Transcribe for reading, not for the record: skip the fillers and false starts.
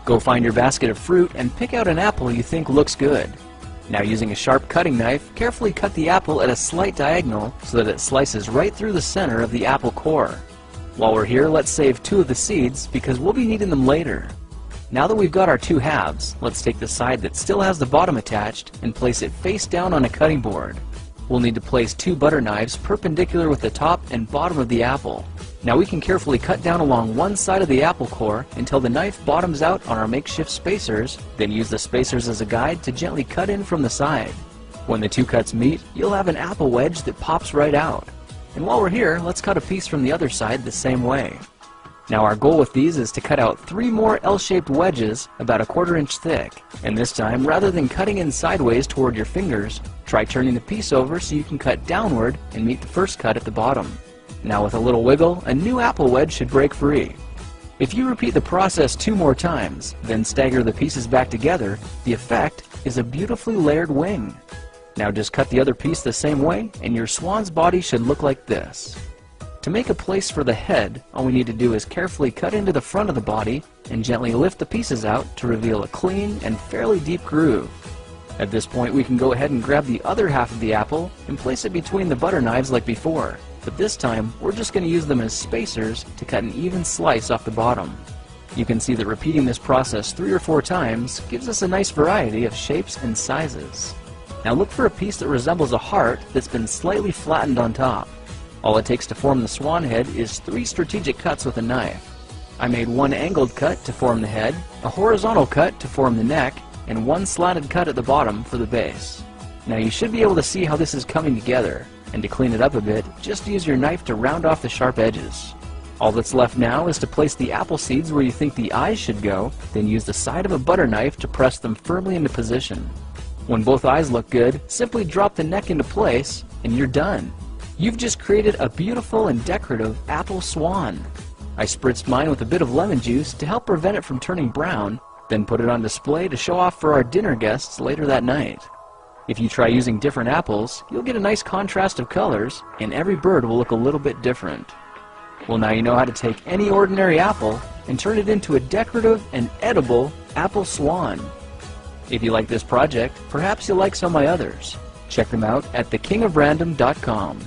Go find your basket of fruit and pick out an apple you think looks good. Now, using a sharp cutting knife, carefully cut the apple at a slight diagonal so that it slices right through the center of the apple core. While we're here, let's save 2 of the seeds because we'll be needing them later. Now that we've got our 2 halves, let's take the side that still has the bottom attached and place it face down on a cutting board. We'll need to place 2 butter knives perpendicular with the top and bottom of the apple. Now we can carefully cut down along one side of the apple core until the knife bottoms out on our makeshift spacers, then use the spacers as a guide to gently cut in from the side. When the 2 cuts meet, you'll have an apple wedge that pops right out. And while we're here, let's cut a piece from the other side the same way. Now our goal with these is to cut out 3 more L-shaped wedges about a 1/4 inch thick. And this time, rather than cutting in sideways toward your fingers, try turning the piece over so you can cut downward and meet the first cut at the bottom. Now with a little wiggle, a new apple wedge should break free. If you repeat the process 2 more times, then stagger the pieces back together, the effect is a beautifully layered wing. Now just cut the other piece the same way, and your swan's body should look like this. To make a place for the head, all we need to do is carefully cut into the front of the body and gently lift the pieces out to reveal a clean and fairly deep groove. At this point, we can go ahead and grab the other half of the apple and place it between the butter knives like before. But this time, we're just going to use them as spacers to cut an even slice off the bottom. You can see that repeating this process 3 or 4 times gives us a nice variety of shapes and sizes. Now look for a piece that resembles a heart that's been slightly flattened on top. All it takes to form the swan head is 3 strategic cuts with a knife. I made 1 angled cut to form the head, a horizontal cut to form the neck, and 1 slanted cut at the bottom for the base. Now you should be able to see how this is coming together, and to clean it up a bit, just use your knife to round off the sharp edges. All that's left now is to place the apple seeds where you think the eyes should go, then use the side of a butter knife to press them firmly into position. When both eyes look good, simply drop the neck into place, and you're done. You've just created a beautiful and decorative apple swan. I spritzed mine with a bit of lemon juice to help prevent it from turning brown, then put it on display to show off for our dinner guests later that night. If you try using different apples, you'll get a nice contrast of colors, and every bird will look a little bit different. Well, now you know how to take any ordinary apple and turn it into a decorative and edible apple swan. If you like this project, perhaps you'll like some of my others. Check them out at thekingofrandom.com.